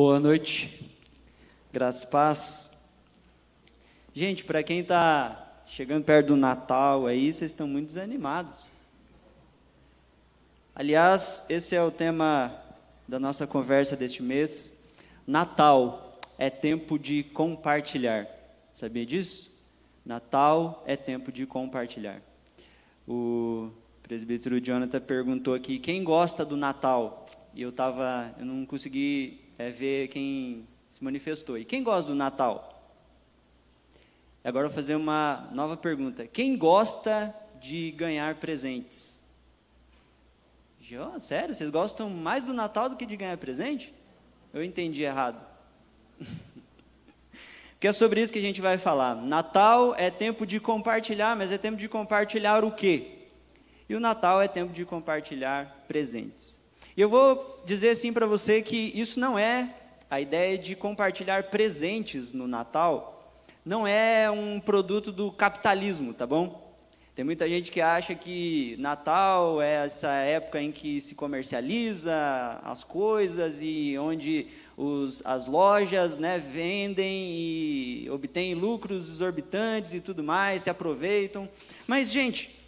Boa noite, graças e paz. Gente, para quem está chegando perto do Natal aí, vocês estão muito desanimados. Aliás, esse é o tema da nossa conversa deste mês. Natal é tempo de compartilhar. Sabia disso? Natal é tempo de compartilhar. O presbítero Jonathan perguntou aqui, quem gosta do Natal? E eu não consegui ver quem se manifestou. E quem gosta do Natal? Agora eu vou fazer uma nova pergunta. Quem gosta de ganhar presentes? Sério? Vocês gostam mais do Natal do que de ganhar presente? Eu entendi errado. Porque é sobre isso que a gente vai falar. Natal é tempo de compartilhar, mas é tempo de compartilhar o quê? E o Natal é tempo de compartilhar presentes. E eu vou dizer assim para você que isso não é a ideia de compartilhar presentes no Natal, não é um produto do capitalismo, tá bom? Tem muita gente que acha que Natal é essa época em que se comercializa as coisas e onde as lojas, vendem e obtêm lucros exorbitantes e tudo mais, se aproveitam. Mas, gente,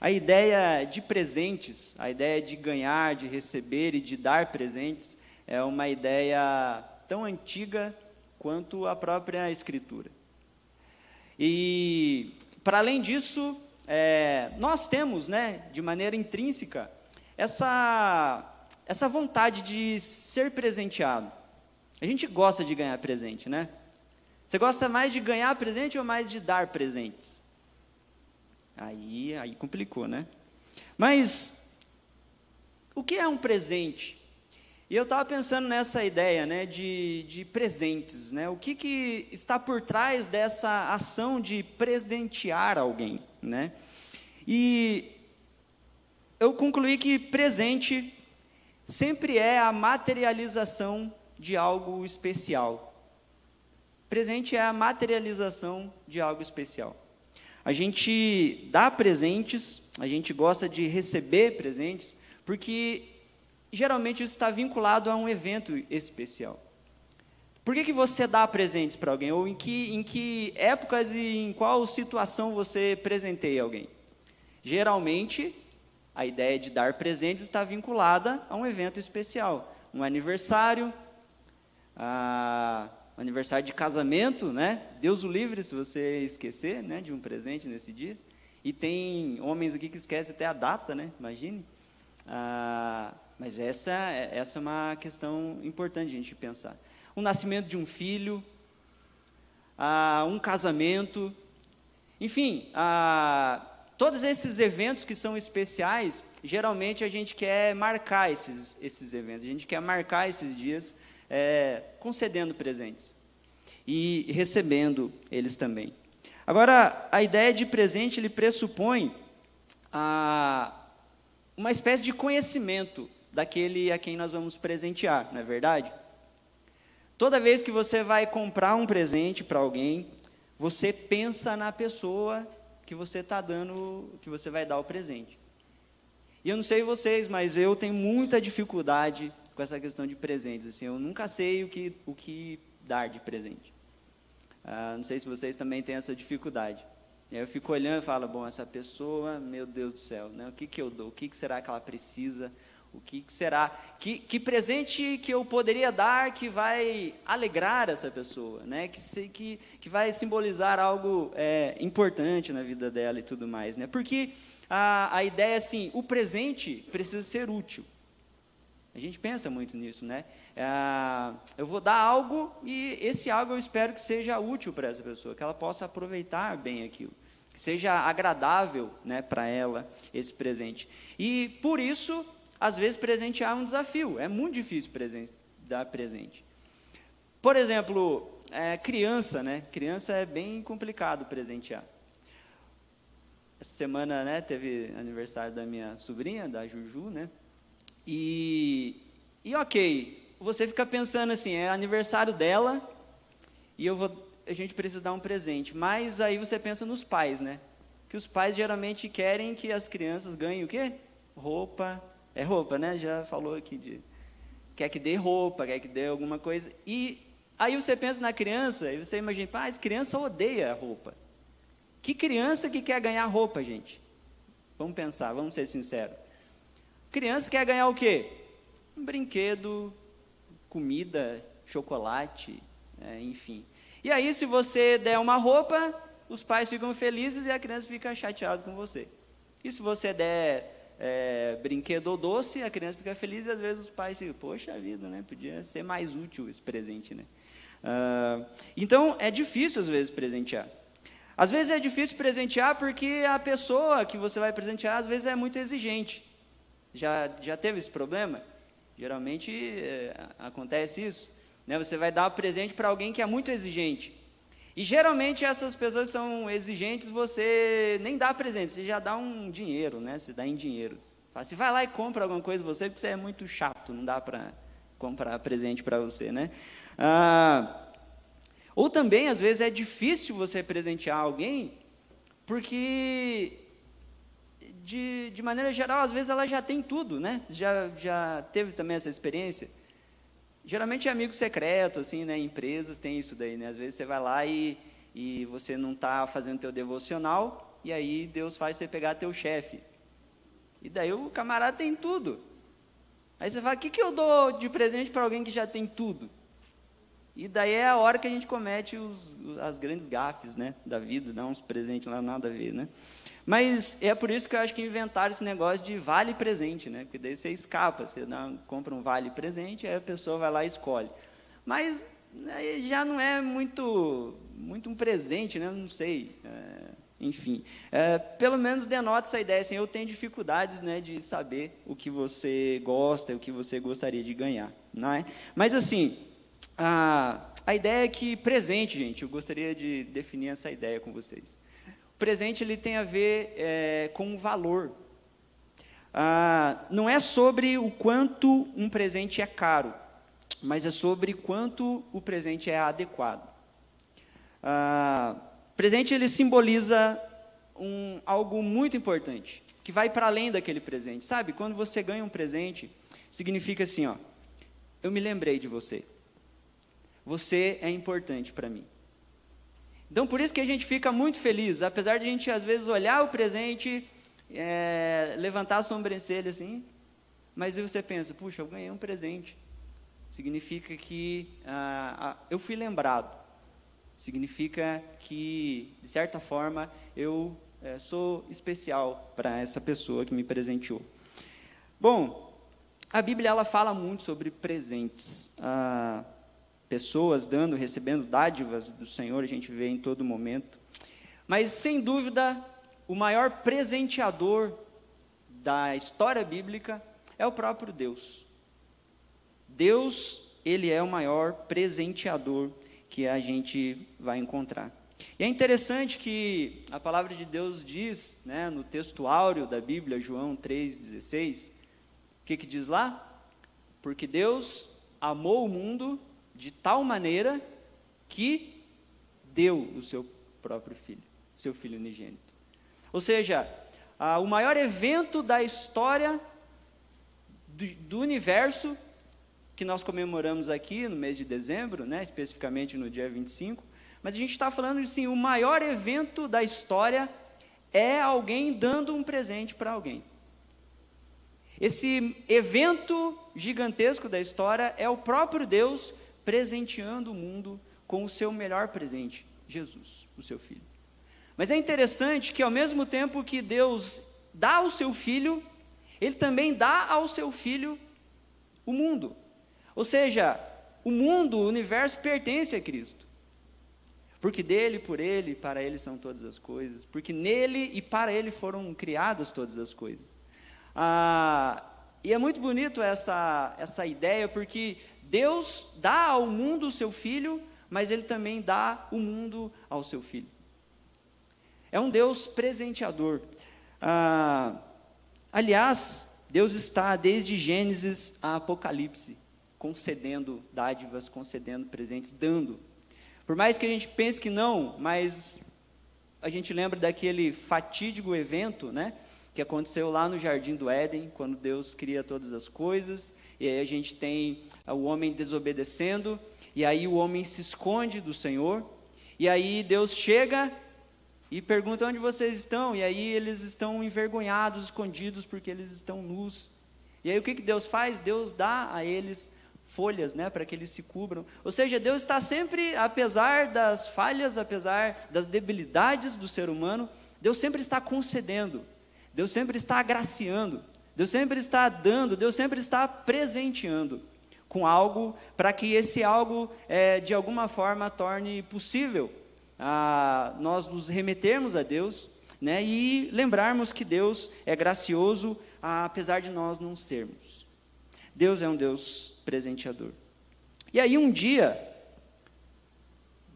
a ideia de presentes, a ideia de ganhar, de receber e de dar presentes é uma ideia tão antiga quanto a própria Escritura. E, para além disso, nós temos, de maneira intrínseca, essa vontade de ser presenteado. A gente gosta de ganhar presente, né? Você gosta mais de ganhar presente ou mais de dar presentes? Aí complicou, né? Mas, o que é um presente? E eu estava pensando nessa ideia, de presentes, O que está por trás dessa ação de presentear alguém, E eu concluí que presente sempre é a materialização de algo especial. Presente é a materialização de algo especial. A gente dá presentes, a gente gosta de receber presentes, porque geralmente isso está vinculado a um evento especial. Por que você dá presentes para alguém? Ou em que épocas e em qual situação você presenteia alguém? Geralmente, a ideia de dar presentes está vinculada a um evento especial. Um aniversário, aniversário de casamento, Deus o livre se você esquecer, de um presente nesse dia. E tem homens aqui que esquecem até a data, Imagine. Mas essa é uma questão importante a gente pensar. O nascimento de um filho, um casamento, enfim, todos esses eventos que são especiais, geralmente a gente quer marcar esses eventos, a gente quer marcar esses dias concedendo presentes e recebendo eles também. Agora, a ideia de presente, ele pressupõe uma espécie de conhecimento daquele a quem nós vamos presentear, não é verdade? Toda vez que você vai comprar um presente para alguém, você pensa na pessoa que você vai dar o presente. E eu não sei vocês, mas eu tenho muita dificuldade com essa questão de presentes. Assim, eu nunca sei o que dar de presente. Não sei se vocês também têm essa dificuldade. E aí eu fico olhando e falo, bom, essa pessoa, meu Deus do céu, o que eu dou? O que será que ela precisa? O que será? Que presente que eu poderia dar que vai alegrar essa pessoa, que vai simbolizar algo importante na vida dela e tudo mais, Porque a ideia é assim, o presente precisa ser útil. A gente pensa muito nisso, eu vou dar algo e esse algo eu espero que seja útil para essa pessoa, que ela possa aproveitar bem aquilo, que seja agradável, para ela esse presente. E por isso, às vezes presentear é um desafio, é muito difícil dar presente. Por exemplo, criança, Criança é bem complicado presentear. Essa semana, teve aniversário da minha sobrinha, da Juju, E ok, você fica pensando assim, é aniversário dela e a gente precisa dar um presente. Mas aí você pensa nos pais, Que os pais geralmente querem que as crianças ganhem o quê? Roupa. É roupa, Já falou aqui quer que dê roupa, quer que dê alguma coisa. E aí você pensa na criança, e você imagina, essa criança odeia roupa. Que criança que quer ganhar roupa, gente? Vamos pensar, vamos ser sinceros. Criança quer ganhar o quê? Um brinquedo, comida, chocolate, enfim. E aí, se você der uma roupa, os pais ficam felizes e a criança fica chateada com você. E se você der brinquedo ou doce, a criança fica feliz e às vezes os pais ficam, poxa vida, né? Podia ser mais útil esse presente, né? Então, é difícil às vezes presentear. Às vezes é difícil presentear porque a pessoa que você vai presentear, às vezes é muito exigente. Já teve esse problema? Geralmente acontece isso. Né? Você vai dar um presente para alguém que é muito exigente. E geralmente essas pessoas são exigentes, você nem dá presente, você já dá um dinheiro, né? Você dá em dinheiro. Você vai lá e compra alguma coisa você, porque você é muito chato, não dá para comprar presente para você, né? Ou também, às vezes, é difícil você presentear alguém, porque, de maneira geral, às vezes ela já tem tudo, né? Já teve também essa experiência? Geralmente é amigo secreto, assim, né? Empresas tem isso daí, né? Às vezes você vai lá e você não está fazendo teu devocional, e aí Deus faz você pegar teu chefe. E daí o camarada tem tudo. Aí você fala, o que eu dou de presente para alguém que já tem tudo? E daí é a hora que a gente comete as grandes gafes, né, da vida, dá uns presentes lá, nada a ver, né? Mas é por isso que eu acho que inventaram esse negócio de vale presente, né? Porque daí você escapa, você compra um vale presente, aí a pessoa vai lá e escolhe. Mas já não é muito um presente, né? Não sei, enfim. Pelo menos denota essa ideia, assim, eu tenho dificuldades, né, de saber o que você gosta, o que você gostaria de ganhar, não é? Mas assim, a ideia é que presente, gente, eu gostaria de definir essa ideia com vocês. O presente, ele tem a ver com o valor. Não é sobre o quanto um presente é caro, mas é sobre quanto o presente é adequado. Presente, ele simboliza algo muito importante, que vai para além daquele presente. Sabe, quando você ganha um presente, significa assim, ó, eu me lembrei de você. Você é importante para mim. Então, por isso que a gente fica muito feliz, apesar de a gente, às vezes, olhar o presente, levantar a sobrancelha, assim, mas aí você pensa, puxa, eu ganhei um presente. Significa que eu fui lembrado. Significa que, de certa forma, eu sou especial para essa pessoa que me presenteou. Bom, a Bíblia, ela fala muito sobre presentes. Pessoas dando, recebendo dádivas do Senhor, a gente vê em todo momento. Mas, sem dúvida, o maior presenteador da história bíblica é o próprio Deus. Deus, ele é o maior presenteador que a gente vai encontrar. E é interessante que a palavra de Deus diz, né, no texto áureo da Bíblia, João 3,16, o que diz lá? Porque Deus amou o mundo de tal maneira que deu o seu próprio filho, seu filho unigênito. Ou seja, o maior evento da história do universo, que nós comemoramos aqui no mês de dezembro, né, especificamente no dia 25, mas a gente está falando assim, o maior evento da história é alguém dando um presente para alguém. Esse evento gigantesco da história é o próprio Deus presenteando o mundo com o seu melhor presente, Jesus, o seu Filho. Mas é interessante que ao mesmo tempo que Deus dá ao seu Filho, Ele também dá ao seu Filho o mundo. Ou seja, o mundo, o universo pertence a Cristo. Porque dele, por ele, para ele são todas as coisas. Porque nele e para ele foram criadas todas as coisas. E é muito bonito essa ideia, porque Deus dá ao mundo o seu Filho, mas Ele também dá o mundo ao seu Filho. É um Deus presenteador. Aliás, Deus está desde Gênesis a Apocalipse, concedendo dádivas, concedendo presentes, dando. Por mais que a gente pense que não, mas a gente lembra daquele fatídico evento, né, que aconteceu lá no Jardim do Éden, quando Deus cria todas as coisas, e aí a gente tem o homem desobedecendo, e aí o homem se esconde do Senhor, e aí Deus chega e pergunta: onde vocês estão? E aí eles estão envergonhados, escondidos, porque eles estão nus. E aí o que Deus faz? Deus dá a eles folhas, né, para que eles se cubram. Ou seja, Deus está sempre, apesar das falhas, apesar das debilidades do ser humano, Deus sempre está concedendo, Deus sempre está agraciando, Deus sempre está dando, Deus sempre está presenteando com algo, para que esse algo, de alguma forma, torne possível nós nos remetermos a Deus, né, e lembrarmos que Deus é gracioso, apesar de nós não sermos. Deus é um Deus presenteador. E aí um dia,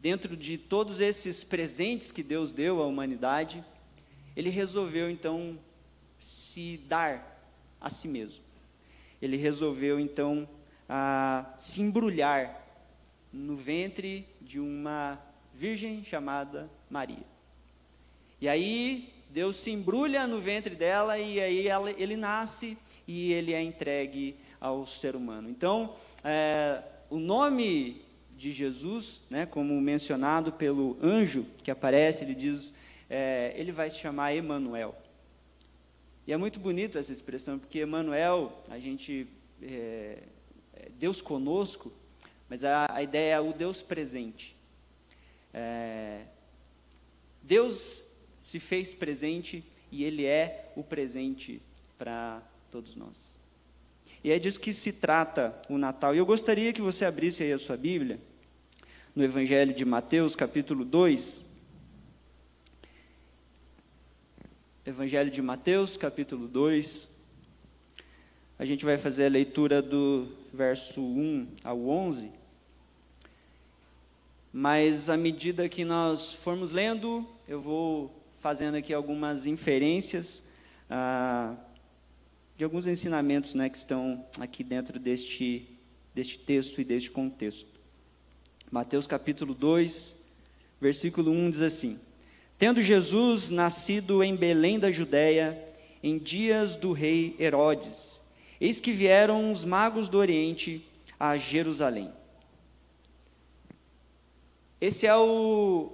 dentro de todos esses presentes que Deus deu à humanidade, Ele resolveu então se dar a si mesmo. Ele resolveu então se embrulhar no ventre de uma virgem chamada Maria. E aí Deus se embrulha no ventre dela, e aí ele nasce e ele é entregue ao ser humano. Então, o nome de Jesus, né, como mencionado pelo anjo que aparece, ele diz, ele vai se chamar Emanuel. E é muito bonito essa expressão, porque Emanuel, a gente, Deus conosco, mas a ideia é o Deus presente. Deus se fez presente e Ele é o presente para todos nós. E é disso que se trata o Natal. E eu gostaria que você abrisse aí a sua Bíblia, no Evangelho de Mateus, capítulo 2. Evangelho de Mateus, capítulo 2. A gente vai fazer a leitura do verso 1 ao 11. Mas à medida que nós formos lendo, eu vou fazendo aqui algumas inferências de alguns ensinamentos, né, que estão aqui dentro deste texto e deste contexto. Mateus capítulo 2, versículo 1 diz assim: Tendo Jesus nascido em Belém da Judéia, em dias do rei Herodes, eis que vieram os magos do Oriente a Jerusalém. Esse é o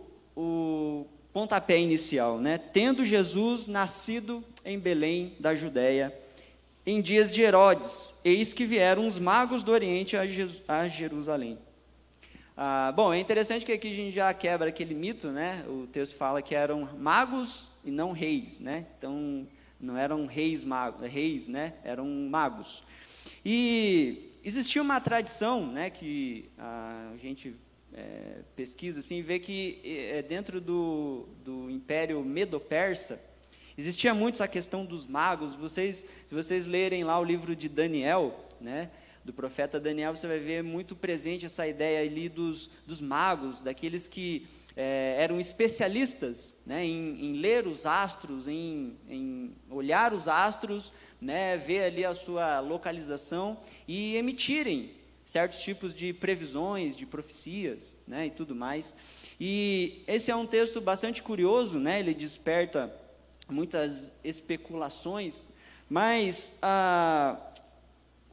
pontapé inicial, né? Tendo Jesus nascido em Belém da Judéia, em dias de Herodes, eis que vieram os magos do Oriente a Jerusalém. Bom, é interessante que aqui a gente já quebra aquele mito, né? O texto fala que eram magos e não reis, né? Então, não eram reis, né? Eram magos. E existia uma tradição, né, que a gente pesquisa assim, e vê que dentro do Império Medo-Persa, existia muito essa questão dos magos. Se vocês lerem lá o livro de Daniel, né, do profeta Daniel, você vai ver muito presente essa ideia ali dos magos, daqueles que eram especialistas, né, em ler os astros, em olhar os astros, né, ver ali a sua localização e emitirem certos tipos de previsões, de profecias, né, e tudo mais. E esse é um texto bastante curioso, né, ele desperta muitas especulações, mas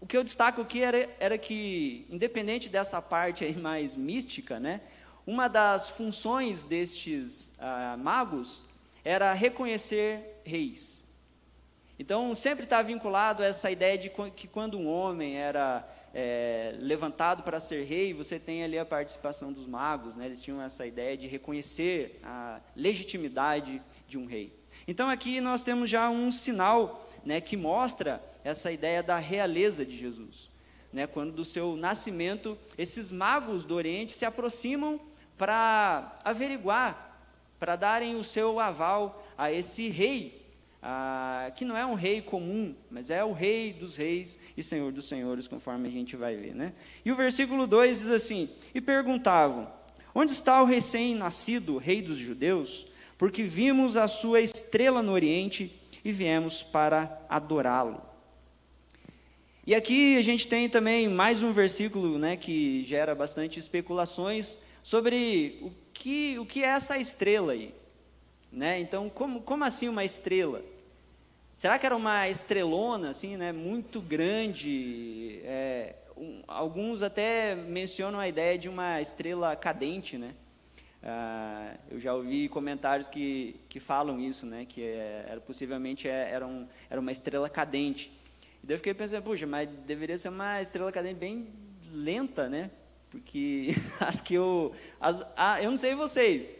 o que eu destaco aqui era que, independente dessa parte aí mais mística, né, uma das funções destes magos era reconhecer reis. Então, sempre está vinculado a essa ideia de que quando um homem era levantado para ser rei, você tem ali a participação dos magos, né, eles tinham essa ideia de reconhecer a legitimidade de um rei. Então aqui nós temos já um sinal, né, que mostra essa ideia da realeza de Jesus, né, quando do seu nascimento, esses magos do Oriente se aproximam para averiguar, para darem o seu aval a esse rei, que não é um rei comum, mas é o rei dos reis e senhor dos senhores, conforme a gente vai ver, né? E o versículo 2 diz assim: E perguntavam, onde está o recém-nascido rei dos judeus? Porque vimos a sua estrela no Oriente e viemos para adorá-lo. E aqui a gente tem também mais um versículo, né, que gera bastante especulações sobre o que é essa estrela aí, né? Então, como assim uma estrela? Será que era uma estrelona, assim, né, muito grande? Alguns até mencionam a ideia de uma estrela cadente, né? Eu já ouvi comentários que falam isso, né? Que possivelmente era uma estrela cadente. E daí eu fiquei pensando, puxa, mas deveria ser uma estrela cadente bem lenta, né? Porque eu não sei vocês,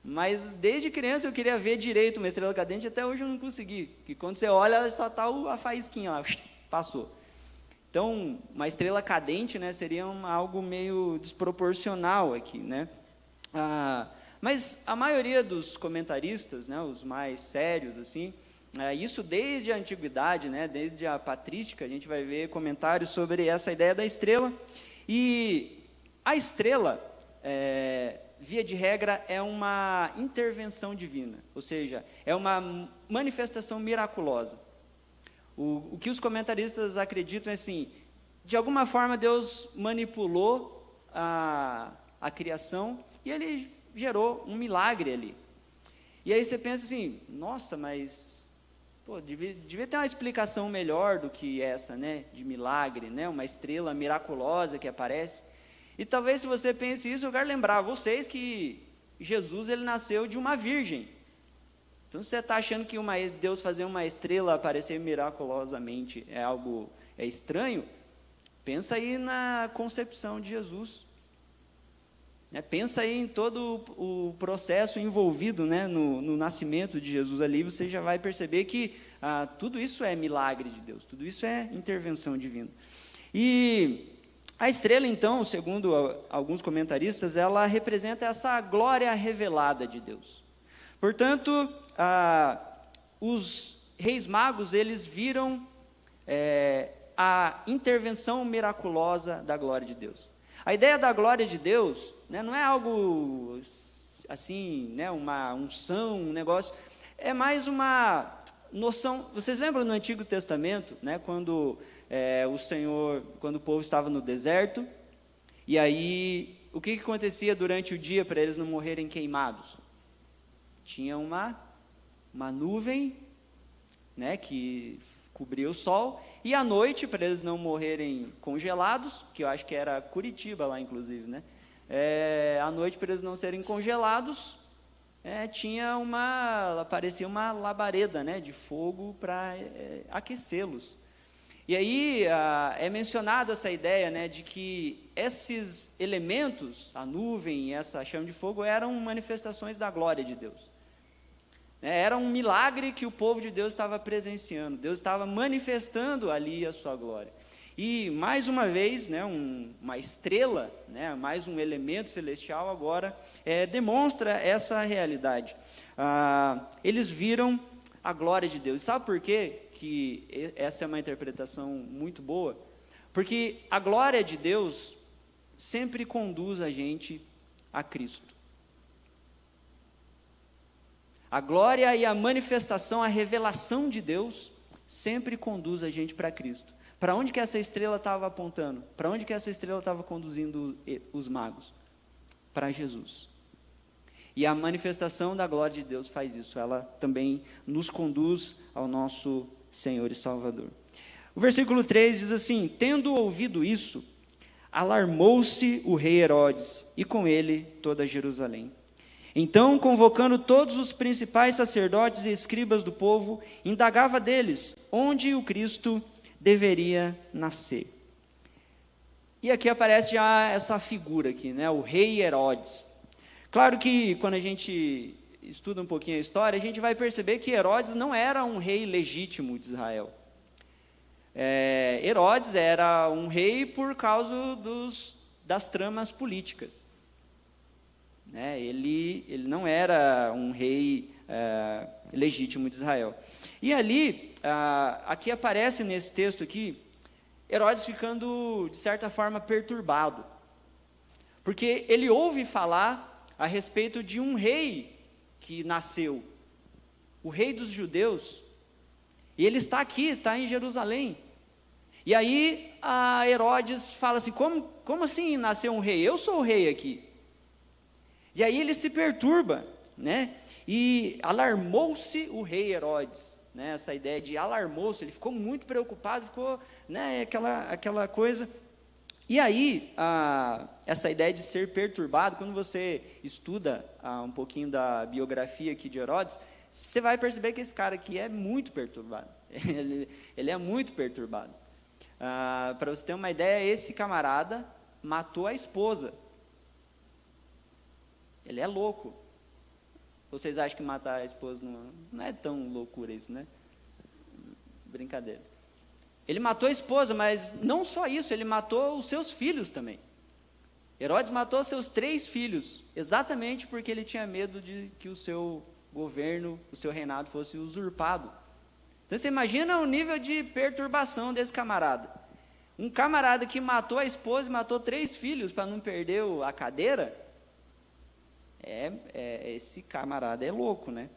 mas desde criança eu queria ver direito uma estrela cadente, até hoje eu não consegui. Porque quando você olha, só está a faísquinha lá, passou. Então, uma estrela cadente, né, seria algo meio desproporcional aqui, né? Mas a maioria dos comentaristas, né, os mais sérios, assim, isso desde a antiguidade, né, desde a patrística, a gente vai ver comentários sobre essa ideia da estrela. E a estrela, via de regra, é uma intervenção divina, ou seja, é uma manifestação miraculosa. O que os comentaristas acreditam é assim, de alguma forma Deus manipulou a criação e ele gerou um milagre ali. E aí você pensa assim, nossa, mas devia ter uma explicação melhor do que essa, né, de milagre, né, uma estrela miraculosa que aparece. E talvez se você pense isso, eu quero lembrar vocês que Jesus ele nasceu de uma virgem. Então, se você está achando que Deus fazer uma estrela aparecer miraculosamente é estranho, pensa aí na concepção de Jesus. Pensa aí em todo o processo envolvido, né, no nascimento de Jesus ali, você já vai perceber que tudo isso é milagre de Deus, tudo isso é intervenção divina. E a estrela, então, segundo alguns comentaristas, ela representa essa glória revelada de Deus. Portanto, os reis magos, eles viram a intervenção miraculosa da glória de Deus. A ideia da glória de Deus, né, não é algo assim, né, uma unção, um negócio, é mais uma noção. Vocês lembram no Antigo Testamento, né, quando quando o povo estava no deserto, e aí o que acontecia durante o dia para eles não morrerem queimados? Tinha uma nuvem, né, que cobria o sol, e à noite, para eles não morrerem congelados, que eu acho que era Curitiba lá, inclusive, né? À noite, para eles não serem congelados, aparecia uma labareda, né, de fogo para aquecê-los. E aí é mencionada essa ideia, né, de que esses elementos, a nuvem e essa chama de fogo, eram manifestações da glória de Deus. Era um milagre que o povo de Deus estava presenciando, Deus estava manifestando ali a sua glória. E mais uma vez, né, uma estrela, né, mais um elemento celestial agora demonstra essa realidade. Eles viram a glória de Deus. Sabe por quê que essa é uma interpretação muito boa? Porque a glória de Deus sempre conduz a gente a Cristo. A glória e a manifestação, a revelação de Deus sempre conduz a gente para Cristo. Para onde que essa estrela estava apontando? Para onde que essa estrela estava conduzindo os magos? Para Jesus. E a manifestação da glória de Deus faz isso. Ela também nos conduz ao nosso Senhor e Salvador. O versículo 3 diz assim: tendo ouvido isso, alarmou-se o rei Herodes, e com ele toda Jerusalém. Então, convocando todos os principais sacerdotes e escribas do povo, indagava deles onde o Cristo deveria nascer. E aqui aparece já essa figura aqui, né, o rei Herodes. Claro que quando a gente estuda um pouquinho a história, a gente vai perceber que Herodes não era um rei legítimo de Israel. Herodes era um rei por causa das tramas políticas. Ele não era um rei legítimo de Israel. E ali, aqui aparece nesse texto aqui, Herodes ficando, de certa forma, perturbado. Porque ele ouve falar a respeito de um rei que nasceu, o rei dos judeus, e ele está aqui, está em Jerusalém. E aí Herodes fala assim, como assim nasceu um rei? Eu sou o rei aqui. E aí ele se perturba, né? E alarmou-se o rei Herodes. né, essa ideia de alarmou-se, ele ficou muito preocupado, ficou, né, aquela coisa. E aí, essa ideia de ser perturbado, quando você estuda um pouquinho da biografia aqui de Herodes, você vai perceber que esse cara aqui é muito perturbado. Ele é muito perturbado. Para você ter uma ideia, esse camarada matou a esposa. Ele é louco. Vocês acham que matar a esposa não é tão loucura isso, né? Brincadeira. Ele matou a esposa, mas não só isso, ele matou os seus filhos também. Herodes matou seus 3 filhos, exatamente porque ele tinha medo de que o seu governo, o seu reinado fosse usurpado. Então você imagina o nível de perturbação desse camarada. Um camarada que matou a esposa e matou 3 filhos para não perder a cadeira, esse camarada é louco, né?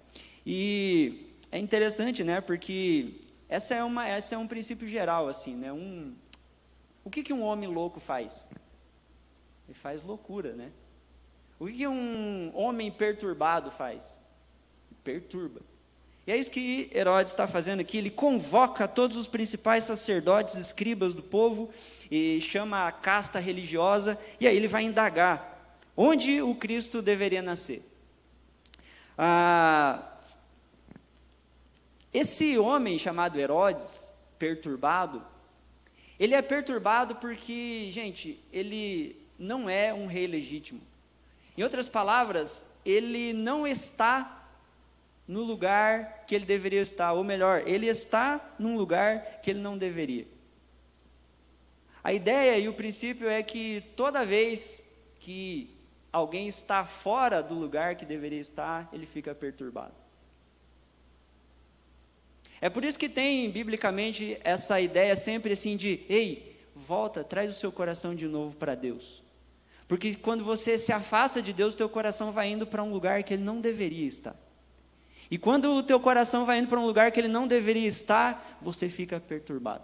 E é interessante, né? Porque essa é um princípio geral, assim, né? O que um homem louco faz? Ele faz loucura, né? O que um homem perturbado faz? Perturba. E é isso que Herodes está fazendo aqui. Ele convoca todos os principais sacerdotes, escribas do povo, e chama a casta religiosa, e aí ele vai indagar onde o Cristo deveria nascer. Esse homem chamado Herodes, perturbado, ele é perturbado porque, gente, ele não é um rei legítimo. Em outras palavras, ele não está no lugar que ele deveria estar, ou melhor, ele está num lugar que ele não deveria. A ideia e o princípio é que toda vez que alguém está fora do lugar que deveria estar, ele fica perturbado. É por isso que tem, biblicamente, essa ideia sempre assim de, ei, volta, traz o seu coração de novo para Deus. Porque quando você se afasta de Deus, o teu coração vai indo para um lugar que ele não deveria estar. E quando o teu coração vai indo para um lugar que ele não deveria estar, você fica perturbado.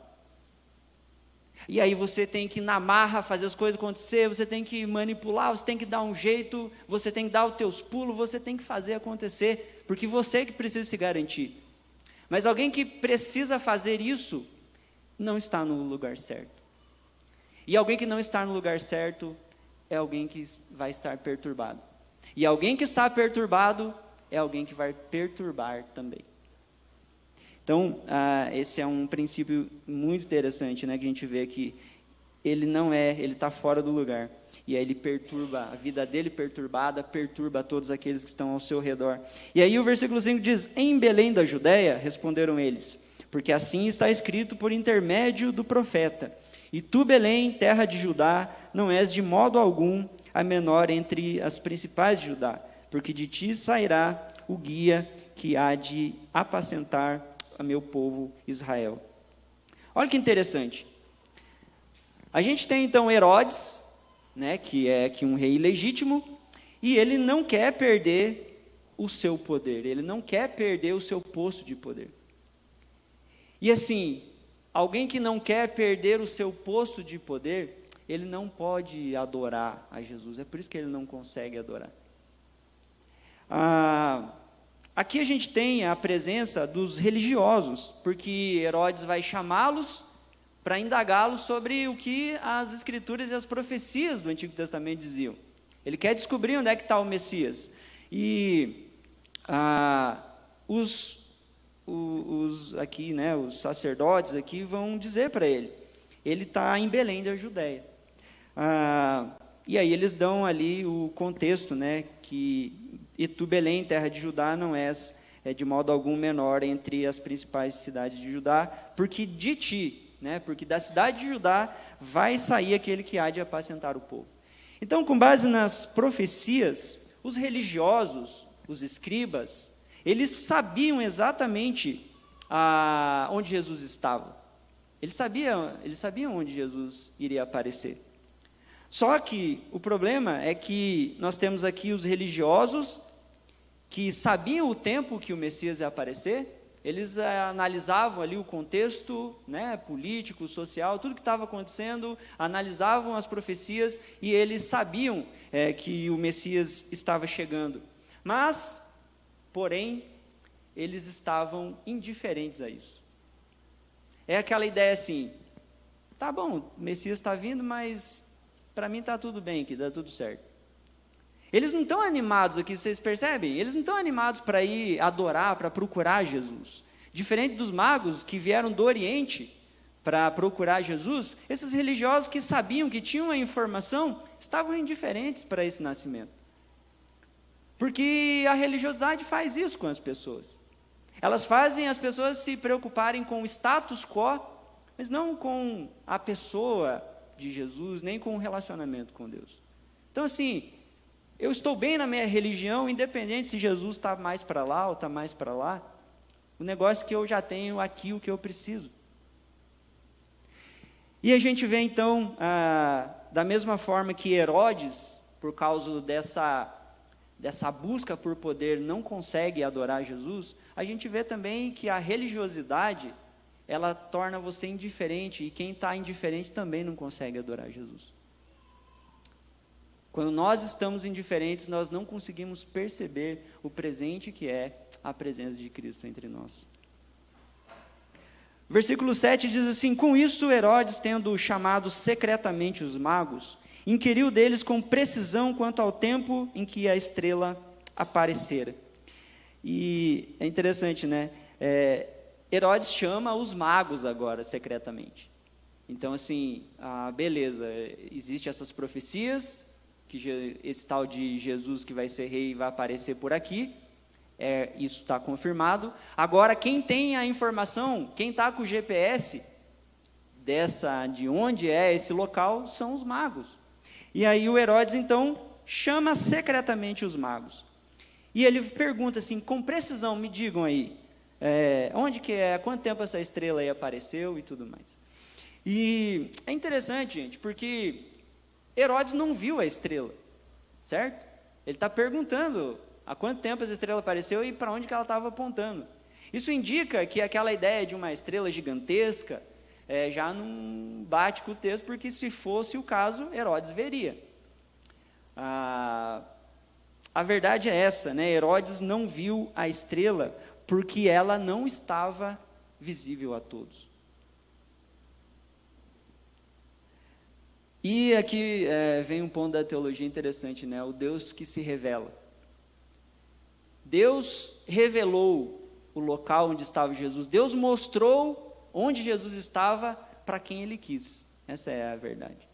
E aí você tem que, na marra, fazer as coisas acontecer, você tem que manipular, você tem que dar um jeito, você tem que dar os teus pulos, você tem que fazer acontecer, porque você que precisa se garantir. Mas alguém que precisa fazer isso, não está no lugar certo. E alguém que não está no lugar certo, é alguém que vai estar perturbado. E alguém que está perturbado, é alguém que vai perturbar também. Então, esse é um princípio muito interessante, né, que a gente vê que ele está fora do lugar. E aí ele perturba, a vida dele perturbada, perturba todos aqueles que estão ao seu redor. E aí o versículo 5 diz, em Belém da Judéia, responderam eles, porque assim está escrito por intermédio do profeta. E tu, Belém, terra de Judá, não és de modo algum a menor entre as principais de Judá, porque de ti sairá o guia que há de apacentar a meu povo Israel. Olha que interessante. A gente tem então Herodes, né, que é um rei legítimo, e ele não quer perder o seu poder, ele não quer perder o seu posto de poder. E assim, alguém que não quer perder o seu posto de poder, ele não pode adorar a Jesus, é por isso que ele não consegue adorar. Aqui a gente tem a presença dos religiosos, porque Herodes vai chamá-los para indagá-los sobre o que as escrituras e as profecias do Antigo Testamento diziam. Ele quer descobrir onde é que está o Messias. E os sacerdotes aqui vão dizer para ele está em Belém da Judéia. E aí eles dão ali o contexto, né, que e tu, Belém, terra de Judá, não és de modo algum menor entre as principais cidades de Judá, porque de ti, né, porque da cidade de Judá vai sair aquele que há de apacentar o povo. Então, com base nas profecias, os religiosos, os escribas, eles sabiam exatamente onde Jesus estava. Eles sabiam onde Jesus iria aparecer. Só que o problema é que nós temos aqui os religiosos que sabiam o tempo que o Messias ia aparecer, eles analisavam ali o contexto, né, político, social, tudo que estava acontecendo, analisavam as profecias e eles sabiam que o Messias estava chegando. Mas, porém, eles estavam indiferentes a isso. É aquela ideia assim, tá bom, o Messias está vindo, mas para mim está tudo bem aqui, dá tudo certo. Eles não estão animados aqui, vocês percebem? Eles não estão animados para ir adorar, para procurar Jesus. Diferente dos magos que vieram do Oriente para procurar Jesus, esses religiosos que sabiam, que tinham a informação, estavam indiferentes para esse nascimento. Porque a religiosidade faz isso com as pessoas. Elas fazem as pessoas se preocuparem com o status quo, mas não com a pessoa de Jesus, nem com o relacionamento com Deus. Então, assim, eu estou bem na minha religião, independente se Jesus está mais para lá ou está mais para lá. O negócio é que eu já tenho aqui o que eu preciso. E a gente vê, então, da mesma forma que Herodes, por causa dessa busca por poder, não consegue adorar Jesus, a gente vê também que a religiosidade, ela torna você indiferente, e quem está indiferente também não consegue adorar Jesus. Quando nós estamos indiferentes, nós não conseguimos perceber o presente que é a presença de Cristo entre nós. Versículo 7 diz assim: com isso Herodes, tendo chamado secretamente os magos, inquiriu deles com precisão quanto ao tempo em que a estrela aparecera. E é interessante, né? Herodes chama os magos agora, secretamente. Então, assim, beleza, existem essas profecias, que esse tal de Jesus que vai ser rei vai aparecer por aqui, isso está confirmado. Agora, quem tem a informação, quem está com o GPS de onde é esse local, são os magos. E aí o Herodes, então, chama secretamente os magos. E ele pergunta assim, com precisão, me digam aí, onde que é, há quanto tempo essa estrela aí apareceu e tudo mais. E é interessante, gente, porque Herodes não viu a estrela, certo? Ele está perguntando há quanto tempo essa estrela apareceu e para onde que ela estava apontando. Isso indica que aquela ideia de uma estrela gigantesca já não bate com o texto, porque se fosse o caso, Herodes veria. A verdade é essa, né? Herodes não viu a estrela porque ela não estava visível a todos. E aqui vem um ponto da teologia interessante, né? O Deus que se revela. Deus revelou o local onde estava Jesus. Deus mostrou onde Jesus estava para quem Ele quis. Essa é a verdade.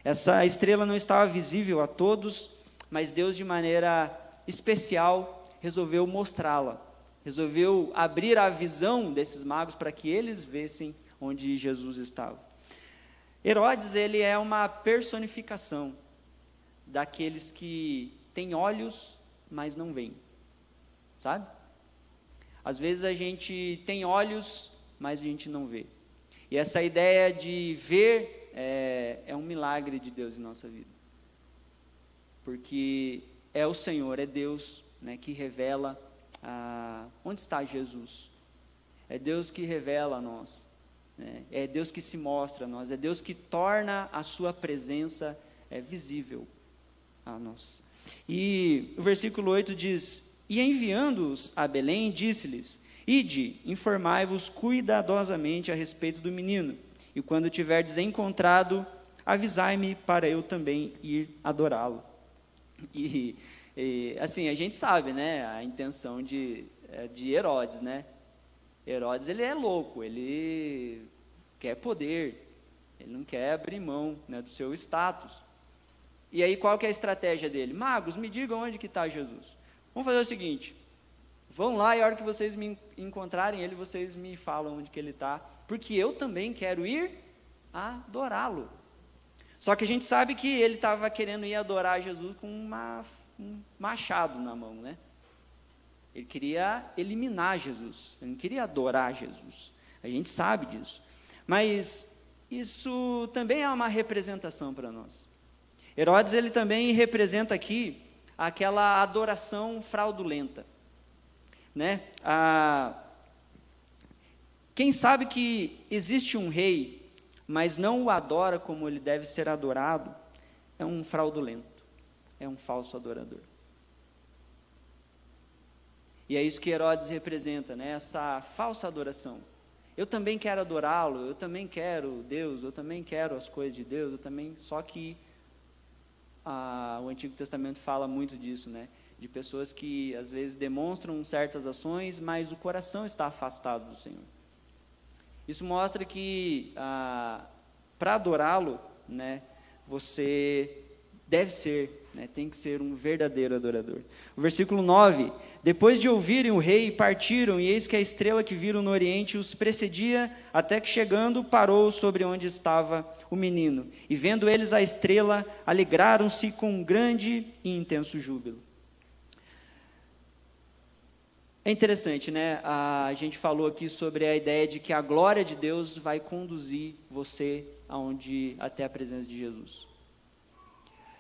Essa estrela não estava visível a todos, mas Deus, de maneira especial, resolveu mostrá-la. Resolveu abrir a visão desses magos para que eles vissem onde Jesus estava. Herodes, ele é uma personificação daqueles que têm olhos, mas não veem, sabe? Às vezes a gente tem olhos, mas a gente não vê. E essa ideia de ver é um milagre de Deus em nossa vida. Porque é o Senhor, é Deus, né, que revela onde está Jesus. É Deus que revela a nós. É Deus que se mostra a nós, é Deus que torna a sua presença visível a nós. E o versículo 8 diz: e enviando-os a Belém, disse-lhes: ide, informai-vos cuidadosamente a respeito do menino, e quando tiverdes encontrado, avisai-me para eu também ir adorá-lo. E assim, a gente sabe, né, a intenção de Herodes, né? Herodes, ele é louco, ele quer poder, ele não quer abrir mão, né, do seu status. E aí, qual que é a estratégia dele? Magos, me digam onde que está Jesus. Vamos fazer o seguinte, vão lá e a hora que vocês me encontrarem ele, vocês me falam onde que ele está, porque eu também quero ir adorá-lo. Só que a gente sabe que ele estava querendo ir adorar Jesus com um machado na mão, né? Ele queria eliminar Jesus, ele não queria adorar Jesus. A gente sabe disso. Mas isso também é uma representação para nós. Herodes, ele também representa aqui aquela adoração fraudulenta, né? Quem sabe que existe um rei, mas não o adora como ele deve ser adorado, é um fraudulento, é um falso adorador. E é isso que Herodes representa, né? Essa falsa adoração. Eu também quero adorá-lo, eu também quero Deus, eu também quero as coisas de Deus, eu também... Só que o Antigo Testamento fala muito disso, né? De pessoas que às vezes demonstram certas ações, mas o coração está afastado do Senhor. Isso mostra que para adorá-lo, né, você deve ser, né, tem que ser um verdadeiro adorador. O versículo 9: depois de ouvirem o rei, partiram, e eis que a estrela que viram no oriente os precedia, até que chegando, parou sobre onde estava o menino. E vendo eles a estrela, alegraram-se com um grande e intenso júbilo. É interessante, né? A gente falou aqui sobre a ideia de que a glória de Deus vai conduzir você até a presença de Jesus.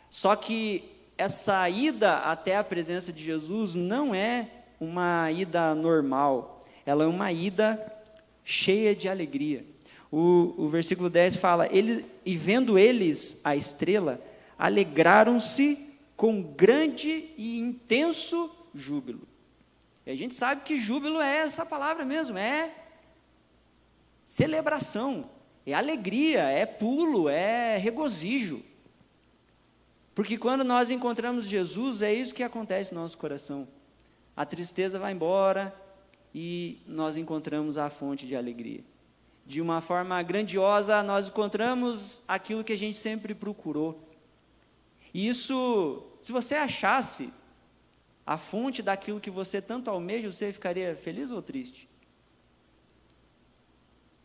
Só que essa ida até a presença de Jesus não é uma ida normal, ela é uma ida cheia de alegria. O versículo 10 fala: e vendo eles a estrela, alegraram-se com grande e intenso júbilo. E a gente sabe que júbilo é essa palavra mesmo, é celebração, é alegria, é pulo, é regozijo. Porque quando nós encontramos Jesus, é isso que acontece no nosso coração. A tristeza vai embora e nós encontramos a fonte de alegria. De uma forma grandiosa, nós encontramos aquilo que a gente sempre procurou. E isso, se você achasse a fonte daquilo que você tanto almeja, você ficaria feliz ou triste?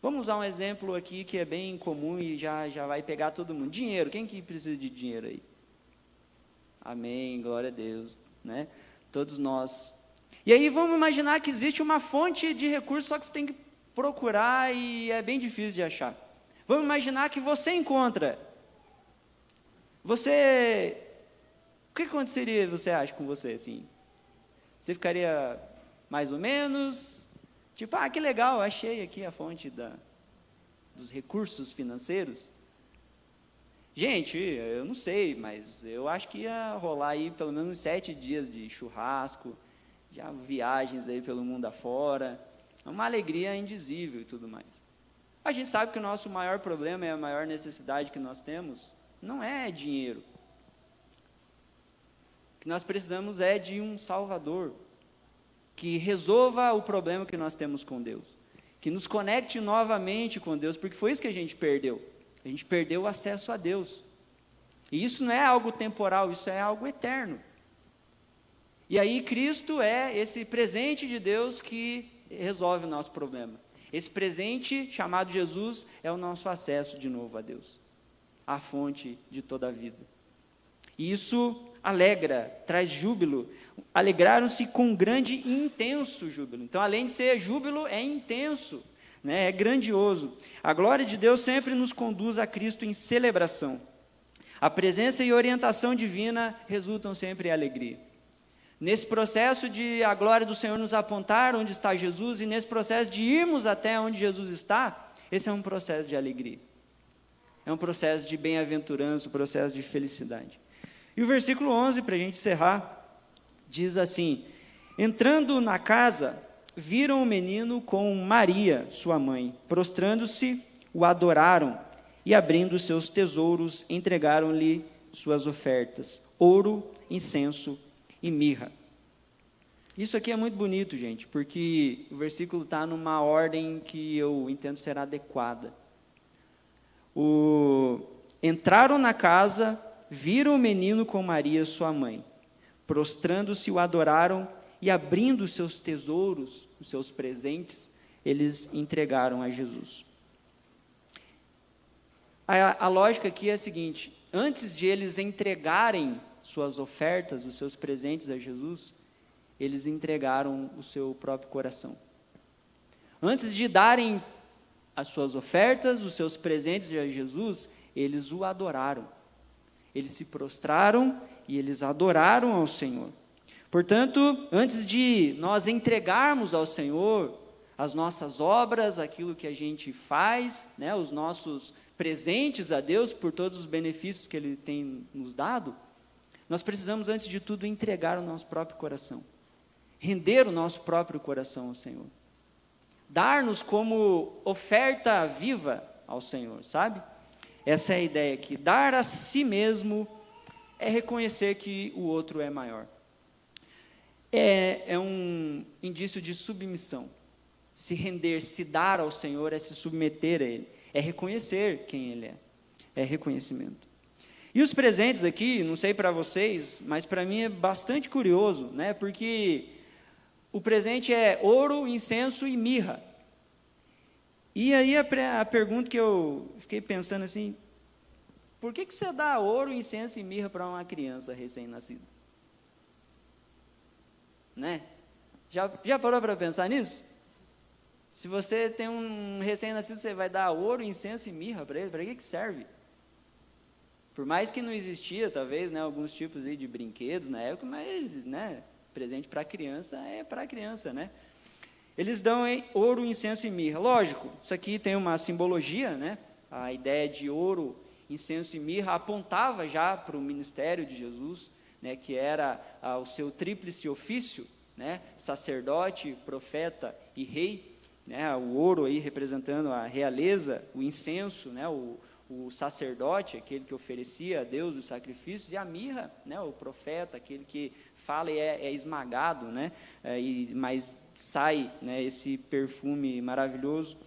Vamos usar um exemplo aqui que é bem comum e já vai pegar todo mundo. Dinheiro, quem que precisa de dinheiro aí? Amém, glória a Deus, né? Todos nós. E aí vamos imaginar que existe uma fonte de recursos, só que você tem que procurar e é bem difícil de achar. Vamos imaginar que você encontra. O que aconteceria, você acha, com você, assim? Você ficaria mais ou menos, tipo, que legal, achei aqui a fonte dos recursos financeiros. Gente, eu não sei, mas eu acho que ia rolar aí pelo menos 7 dias de churrasco, já viagens aí pelo mundo afora, uma alegria indizível e tudo mais. A gente sabe que o nosso maior problema e a maior necessidade que nós temos não é dinheiro. O que nós precisamos é de um Salvador, que resolva o problema que nós temos com Deus, que nos conecte novamente com Deus, porque foi isso que a gente perdeu. A gente perdeu o acesso a Deus. E isso não é algo temporal, isso é algo eterno. E aí Cristo é esse presente de Deus que resolve o nosso problema. Esse presente chamado Jesus é o nosso acesso de novo a Deus, a fonte de toda a vida. E isso alegra, traz júbilo. Alegraram-se com grande e intenso júbilo. Então, além de ser júbilo, é intenso, né? É grandioso. A glória de Deus sempre nos conduz a Cristo em celebração. A presença e orientação divina resultam sempre em alegria. Nesse processo de a glória do Senhor nos apontar onde está Jesus, e nesse processo de irmos até onde Jesus está, esse é um processo de alegria. É um processo de bem-aventurança, um processo de felicidade. E o versículo 11, para a gente encerrar, diz assim: entrando na casa, viram o menino com Maria, sua mãe. Prostrando-se, o adoraram, e abrindo seus tesouros, entregaram-lhe suas ofertas: ouro, incenso e mirra. Isso aqui é muito bonito, gente, porque o versículo está numa ordem que eu entendo ser adequada. Entraram na casa, viram o menino com Maria, sua mãe. Prostrando-se, o adoraram, e abrindo os seus tesouros, os seus presentes, eles entregaram a Jesus. A lógica aqui é a seguinte: antes de eles entregarem suas ofertas, os seus presentes a Jesus, eles entregaram o seu próprio coração. Antes de darem as suas ofertas, os seus presentes a Jesus, eles o adoraram. Eles se prostraram e eles adoraram ao Senhor. Portanto, antes de nós entregarmos ao Senhor as nossas obras, aquilo que a gente faz, né, os nossos presentes a Deus por todos os benefícios que Ele tem nos dado, nós precisamos, antes de tudo, entregar o nosso próprio coração. render o nosso próprio coração ao Senhor. Dar-nos como oferta viva ao Senhor, sabe? Essa é a ideia aqui. Dar a si mesmo é reconhecer que o outro é maior. É um indício de submissão. Se render, se dar ao Senhor é se submeter a Ele. É reconhecer quem Ele é. É reconhecimento. E os presentes aqui, não sei para vocês, mas para mim é bastante curioso, né? Porque o presente é ouro, incenso e mirra. E aí a pergunta que eu fiquei pensando assim, por que você dá ouro, incenso e mirra para uma criança recém-nascida? Né? Já parou para pensar nisso? Se você tem um recém-nascido, você vai dar ouro, incenso e mirra para ele, para que serve? Por mais que não existia, talvez, né, alguns tipos aí de brinquedos na época, mas, né, presente para criança é para criança, né? Eles dão ouro, incenso e mirra. Lógico, isso aqui tem uma simbologia, né? A ideia de ouro, incenso e mirra apontava já para o ministério de Jesus, né, que era o seu tríplice ofício, né, sacerdote, profeta e rei, né, o ouro aí representando a realeza, o incenso, né, o sacerdote, aquele que oferecia a Deus os sacrifícios, e a mirra, né, o profeta, aquele que fala e é esmagado, né, mas sai, né, esse perfume maravilhoso.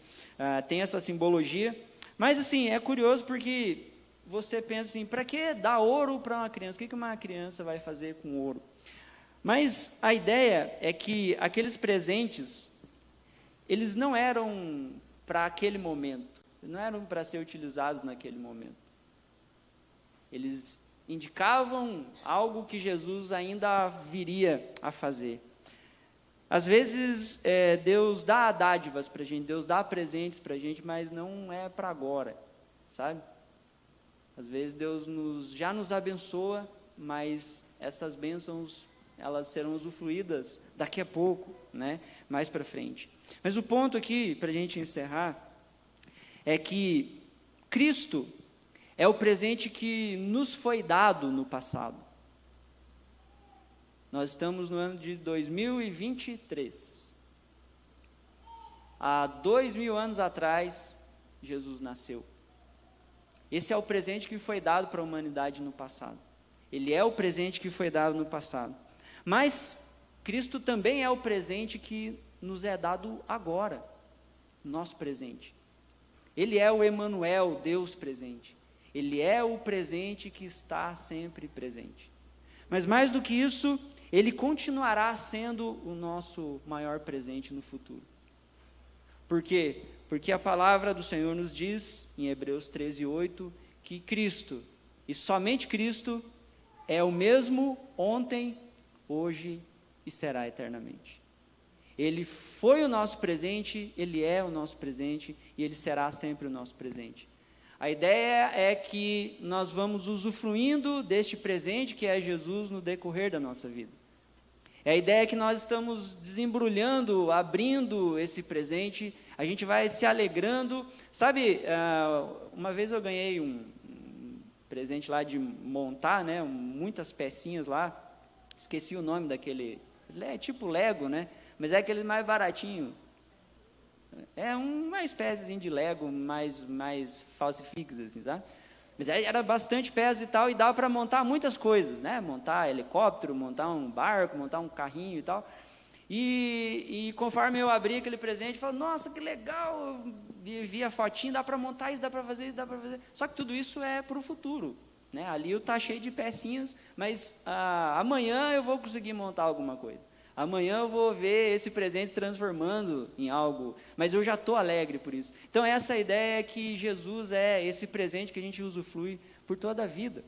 Tem essa simbologia, mas assim, é curioso porque você pensa assim, para que dar ouro para uma criança? O que uma criança vai fazer com ouro? Mas a ideia é que aqueles presentes, eles não eram para aquele momento, não eram para ser utilizados naquele momento. Eles indicavam algo que Jesus ainda viria a fazer. Às vezes, Deus dá dádivas para a gente, Deus dá presentes para a gente, mas não é para agora, sabe? Às vezes, Deus já nos abençoa, mas essas bênçãos, elas serão usufruídas daqui a pouco, né? Mais para frente. Mas o ponto aqui, para a gente encerrar, é que Cristo é o presente que nos foi dado no passado. Nós estamos no ano de 2023. Há 2000 anos atrás, Jesus nasceu. Esse é o presente que foi dado para a humanidade no passado. Ele é o presente que foi dado no passado. Mas Cristo também é o presente que nos é dado agora, nosso presente. Ele é o Emanuel, Deus presente. Ele é o presente que está sempre presente. Mas mais do que isso, Ele continuará sendo o nosso maior presente no futuro. Por quê? Porque a palavra do Senhor nos diz, em Hebreus 13:8, que Cristo, e somente Cristo, é o mesmo ontem, hoje e será eternamente. Ele foi o nosso presente, Ele é o nosso presente e Ele será sempre o nosso presente. A ideia é que nós vamos usufruindo deste presente que é Jesus no decorrer da nossa vida. É a ideia que nós estamos desembrulhando, abrindo esse presente, a gente vai se alegrando. Sabe, uma vez eu ganhei um presente lá de montar, né, muitas pecinhas lá, esqueci o nome daquele, é tipo Lego, né, mas é aquele mais baratinho. É uma espécie de Lego mais falsifiques, assim, sabe? Mas era bastante peça e tal, e dava para montar muitas coisas, né? Montar helicóptero, montar um barco, montar um carrinho e tal. E conforme eu abri aquele presente, eu falei, nossa, que legal, eu vi a fotinha, dá para montar isso, dá para fazer isso, dá para fazer. Só que tudo isso é para o futuro, né? Ali está cheio de pecinhas, mas amanhã eu vou conseguir montar alguma coisa. Amanhã eu vou ver esse presente se transformando em algo, mas eu já estou alegre por isso. Então essa ideia é que Jesus é esse presente que a gente usufrui por toda a vida.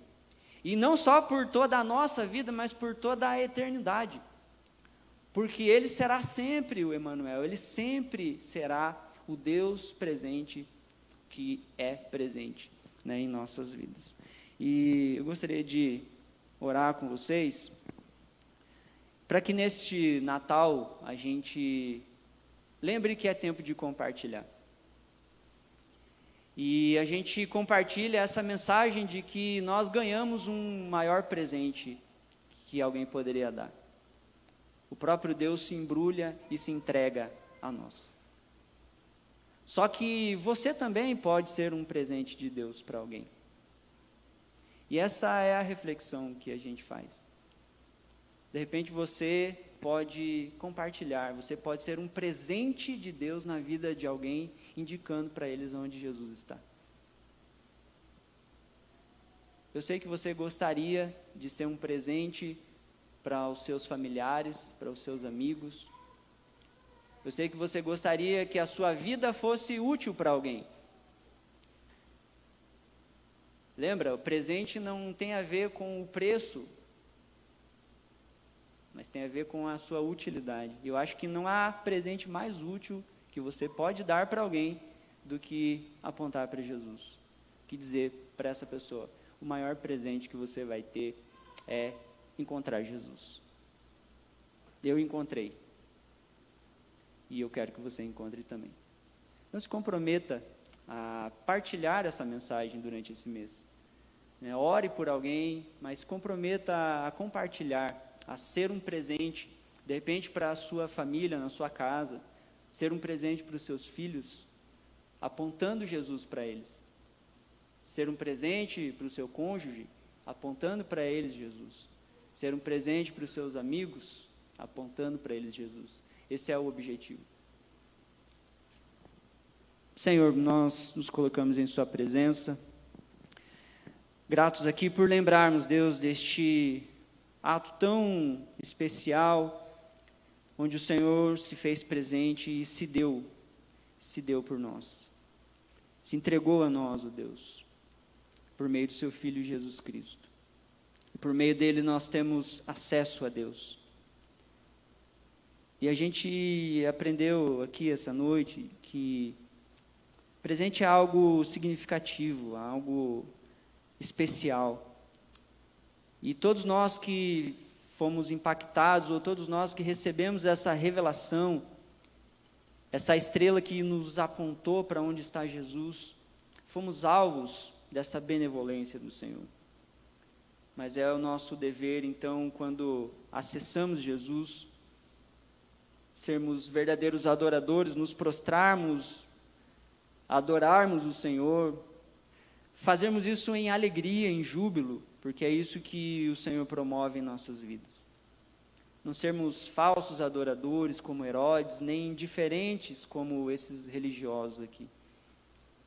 E não só por toda a nossa vida, mas por toda a eternidade. Porque Ele será sempre o Emanuel, Ele sempre será o Deus presente que é presente, né, em nossas vidas. E eu gostaria de orar com vocês, para que neste Natal a gente lembre que é tempo de compartilhar. E a gente compartilha essa mensagem de que nós ganhamos um maior presente que alguém poderia dar. O próprio Deus se embrulha e se entrega a nós. Só que você também pode ser um presente de Deus para alguém. E essa é a reflexão que a gente faz. De repente você pode compartilhar, você pode ser um presente de Deus na vida de alguém, indicando para eles onde Jesus está. Eu sei que você gostaria de ser um presente para os seus familiares, para os seus amigos. Eu sei que você gostaria que a sua vida fosse útil para alguém. Lembra, o presente não tem a ver com o preço, mas tem a ver com a sua utilidade. Eu acho que não há presente mais útil que você pode dar para alguém do que apontar para Jesus. Que dizer para essa pessoa, o maior presente que você vai ter é encontrar Jesus. Eu encontrei. E eu quero que você encontre também. Não se comprometa a partilhar essa mensagem durante esse mês. Ore por alguém, mas se comprometa a compartilhar, a ser um presente, de repente para a sua família, na sua casa, ser um presente para os seus filhos, apontando Jesus para eles. Ser um presente para o seu cônjuge, apontando para eles Jesus. Ser um presente para os seus amigos, apontando para eles Jesus. Esse é o objetivo. Senhor, nós nos colocamos em sua presença, gratos aqui por lembrarmos, Deus, deste ato tão especial, onde o Senhor se fez presente e se deu por nós. Se entregou a nós, ó Deus, por meio do seu Filho Jesus Cristo. E por meio dele nós temos acesso a Deus. E a gente aprendeu aqui essa noite que presente é algo significativo, algo especial. E todos nós que fomos impactados, ou todos nós que recebemos essa revelação, essa estrela que nos apontou para onde está Jesus, fomos alvos dessa benevolência do Senhor. Mas é o nosso dever, então, quando acessamos Jesus, sermos verdadeiros adoradores, nos prostrarmos, adorarmos o Senhor, fazermos isso em alegria, em júbilo, porque é isso que o Senhor promove em nossas vidas. Não sermos falsos adoradores como Herodes, nem indiferentes como esses religiosos aqui,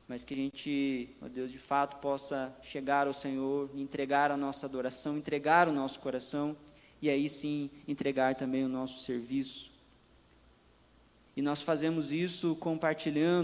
mas que a gente, ó Deus, de fato possa chegar ao Senhor, entregar a nossa adoração, entregar o nosso coração, e aí sim entregar também o nosso serviço. E nós fazemos isso compartilhando